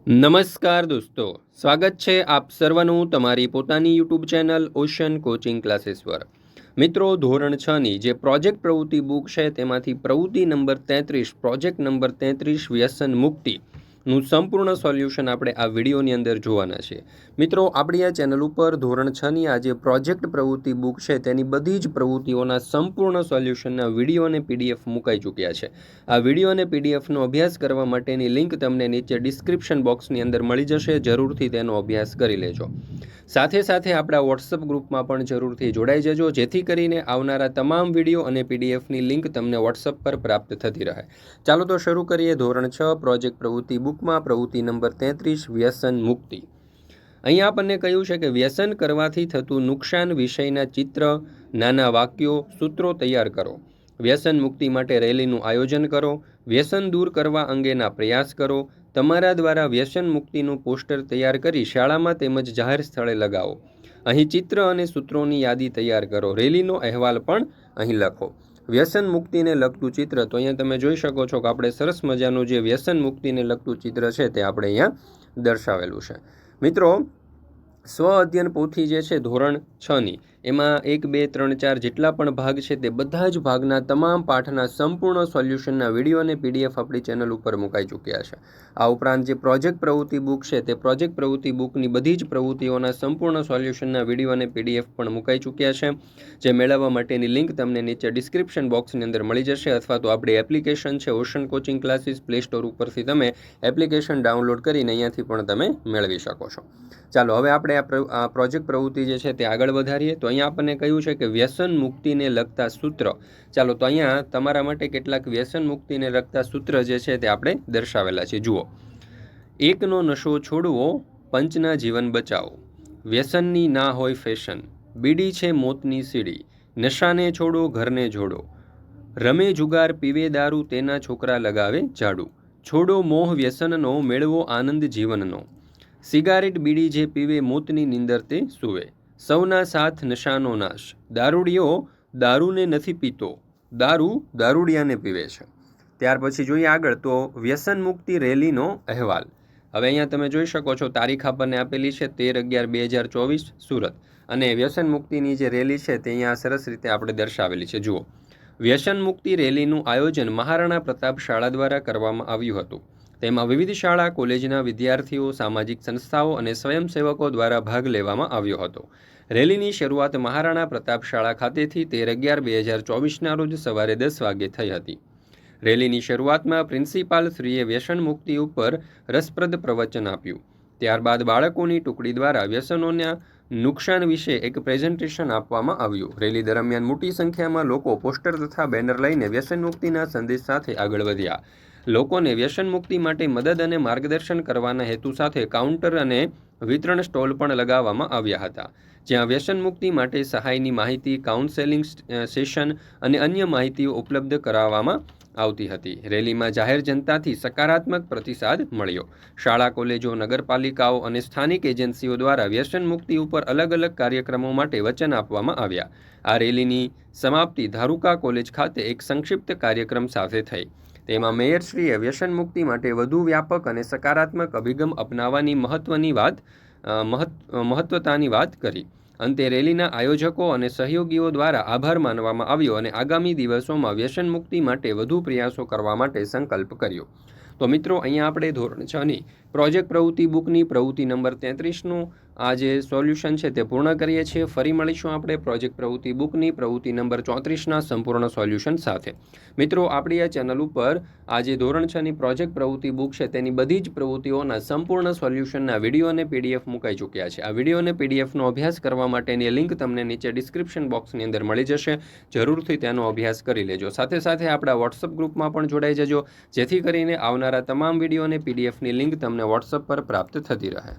નમસ્કાર દોસ્તો, સ્વાગત છે આપ સર્વનું તમારી પોતાની YouTube channel ocean coaching classes પર। મિત્રો, ધોરણ 6ની જે પ્રોજેક્ટ પ્રવૃત્તિ બુક છે તેમાંથી પ્રવૃત્તિ નંબર 33 પ્રોજેક્ટ નંબર 33 વ્યસન મુક્તિનું સંપૂર્ણ સોલ્યુશન આપણે આ વિડીયોની અંદર જોવાના છે। મિત્રો, આપણી આ ચેનલ ઉપર ધોરણ 6ની આ જે પ્રોજેક્ટ પ્રવૃત્તિ બુક છે તેની બધી જ પ્રવૃત્તિઓના સંપૂર્ણ સોલ્યુશનના વિડીયો અને પીડીએફ મુકાઈ ચૂક્યા છે। આ વિડીયો અને પીડીએફનો અભ્યાસ કરવા માટેની લિંક તમને નીચે ડિસ્ક્રિપ્શન બોક્સની અંદર મળી જશે। જરૂરથી તેનો અભ્યાસ કરી લેજો। સાથે સાથે આપણા વોટ્સઅપ ગ્રુપમાં પણ જરૂરથી જોડાઈ જજો, જેથી કરીને આવનારા તમામ વિડીયો અને પીડીએફની લિંક તમને વોટ્સઅપ પર પ્રાપ્ત થતી રહે। ચાલો તો શરૂ કરીએ ધોરણ 6 પ્રોજેક્ટ પ્રવૃત્તિ બુકમાં પ્રવૃત્તિ નંબર 33 વ્યસન મુક્તિ। અહીંયા આપણને કહ્યું છે કે વ્યસન કરવાથી થતું નુકસાન વિષયના ચિત્ર, નાના વાક્યો, સૂત્રો તૈયાર કરો। વ્યસન મુક્તિ માટે રેલીનું આયોજન કરો। વ્યસન દૂર કરવા અંગેના પ્રયાસ કરો। તમારા દ્વારા વ્યસન મુક્તિનું પોસ્ટર તૈયાર કરી શાળામાં તેમજ જાહેર સ્થળે લગાવો। અહીં ચિત્ર અને સૂત્રોની યાદી તૈયાર કરો। રેલીનો અહેવાલ પણ અહીં લખો। વ્યસન મુક્તિને લગતું ચિત્ર, તો અહીંયા તમે જોઈ શકો છો કે આપણે સરસ મજાનું જે વ્યસન મુક્તિને લગતું ચિત્ર છે તે આપણે અહીંયા દર્શાવેલું છે। મિત્રો, સ્વ અધ્યયન પોથી જે છે ધોરણ 6ની, એમાં 1, 2, 3, 4 જેટલા પણ ભાગ છે તે બધા જ ભાગના તમામ પાઠના સંપૂર્ણ સોલ્યુશનના વિડીયો અને પીડીએફ આપણી ચેનલ ઉપર મુકાઈ ચૂક્યા છે। આ ઉપરાંત જે પ્રોજેક્ટ પ્રવૃત્તિ બુક છે તે પ્રોજેક્ટ પ્રવૃત્તિ બુકની બધી જ પ્રવૃત્તિઓના સંપૂર્ણ સોલ્યુશનના વિડીયો અને પીડીએફ પણ મુકાઈ ચૂક્યા છે, જે મેળવવા માટેની લિંક તમને નીચે ડિસ્ક્રિપ્શન બોક્સની અંદર મળી જશે, અથવા તો આપણી એપ્લિકેશન છે ocean coaching classes, play store ઉપરથી તમે એપ્લિકેશન ડાઉનલોડ કરીને અહીંયાથી પણ તમે મેળવી શકો છો। ચાલો હવે આપણે આ પ્રોજેક્ટ પ્રવૃત્તિ જે છે તે આગળ વધારીએ। તો અહીંયા આપણને કહ્યું છે કે વ્યસન મુક્તિને લગતા સૂત્ર। ચાલો તો અહીંયા તમારા માટે કેટલાક વ્યસન મુક્તિને લગતા સૂત્ર જે છે તે આપણે દર્શાવેલા છે। જુઓ, 1નો નશો છોડવો, પંચના જીવન બચાવો। વ્યસનની ના હોય ફેશન, બીડી છે મોતની સીડી। નશાને છોડો, ઘરને જોડો। રમે જુગાર, પીવે દારૂ, તેના છોકરા લગાવે ઝાડુ। છોડો મોહ વ્યસનનો, મેળવો આનંદ જીવનનો। સિગારેટ બીડી જે પીવે, મોતની નીંદર તે સૂવે। સૌના સાથ નશાનો નાશ, દારૂડિયો દારૂને નથી પીતો, દારૂ દારૂડિયાને પીવે છે। ત્યાર પછી જોઈએ આગળ, તો વ્યસન મુક્તિ રેલીનો અહેવાલ। હવે અહીંયા તમે જોઈ શકો છો તારીખ આપણને આપેલી છે 13/11/2024 સુરત, અને વ્યસન મુક્તિની જે રેલી છે તે અહીંયા સરસ રીતે આપણે દર્શાવેલી છે। જુઓ, વ્યસન મુક્તિ રેલીનું આયોજન મહારાણા પ્રતાપ શાળા દ્વારા કરવામાં આવ્યું હતું। તેમાં વિવિધ શાળા કોલેજના વિદ્યાર્થીઓ, સામાજિક સંસ્થાઓ અને સ્વયંસેવકો દ્વારા ભાગ લેવામાં આવ્યો હતો। રેલીની શરૂઆત મહારાણા પ્રતાપ શાળા ખાતેથી 13/11/2024ના રોજ સવારે 10 વાગે થઈ હતી। રેલીની શરૂઆતમાં પ્રિન્સિપાલ શ્રીએ વ્યસન મુક્તિ ઉપર રસપ્રદ પ્રવચન આપ્યું। ત્યારબાદ બાળકોની ટુકડી દ્વારા વ્યસનોના નુકસાન વિશે એક પ્રેઝન્ટેશન આપવામાં આવ્યું। રેલી દરમિયાન મોટી સંખ્યામાં લોકો પોસ્ટર તથા બેનર લઈને વ્યસન મુક્તિના સંદેશ સાથે આગળ વધ્યા। લોકોને વ્યસન મુક્તિ માટે મદદ અને માર્ગદર્શન કરવાના હેતુ સાથે કાઉન્ટર અને વિતરણ સ્ટોલ પણ લગાવવામાં આવ્યા હતા, જ્યાં વ્યસન મુક્તિ માટે સહાયની માહિતી, કાઉન્સેલિંગ સેશન અને અન્ય માહિતીઓ ઉપલબ્ધ કરાવવામાં આવતી હતી। રેલીમાં જાહેર જનતાથી સકારાત્મક પ્રતિસાદ મળ્યો। શાળા, કોલેજો, નગરપાલિકાઓ અને સ્થાનિક એજન્સીઓ દ્વારા વ્યસન મુક્તિ ઉપર અલગ અલગ કાર્યક્રમો માટે વચન આપવામાં આવ્યા। આ રેલીની સમાપ્તિ ધારુકા કોલેજ ખાતે એક સંક્ષિપ્ત કાર્યક્રમ સાથે થઈ। તેમાં મેયરશ્રીએ વ્યસન મુક્તિ માટે વધુ વ્યાપક અને સકારાત્મક અભિગમ અપનાવવાની મહત્વતાની વાત કરી। અંતે રેલીના આયોજકો અને સહયોગીઓ દ્વારા આભાર માનવામાં આવ્યો અને આગામી દિવસોમાં વ્યસન મુક્તિ માટે વધુ પ્રયાસો કરવા માટે સંકલ્પ કર્યો। તો મિત્રો, અહીંયા આપણે ધોરણ 6ની પ્રોજેક્ટ પ્રવૃત્તિ બુકની પ્રવૃત્તિ નંબર 33નું આ જે સોલ્યુશન છે તે પૂર્ણ કરીએ છીએ। ફરી મળીશું આપણે પ્રોજેક્ટ પ્રવૃત્તિ બુકની પ્રવૃત્તિ નંબર 34ના સંપૂર્ણ સોલ્યુશન સાથે। મિત્રો, આપણી આ ચેનલ ઉપર આ જે ધોરણ 6ની પ્રોજેક્ટ પ્રવૃત્તિ બુક છે તેની બધી જ પ્રવૃત્તિઓના સંપૂર્ણ સોલ્યુશનના વિડીયો અને પીડીએફ મુકાઈ ચૂક્યા છે। આ વિડીયો અને પીડીએફનો અભ્યાસ કરવા માટેની લિંક તમને નીચે ડિસ્ક્રિપ્શન બોક્સની અંદર મળી જશે। જરૂરથી તેનો અભ્યાસ કરી લેજો। સાથે સાથે આપણા વોટ્સઅપ ગ્રુપમાં પણ જોડાઈ જજો, જેથી કરીને આવનારા તમામ વિડીયો અને પીડીએફની લિંક તમને વોટ્સઅપ પર પ્રાપ્ત થતી રહે।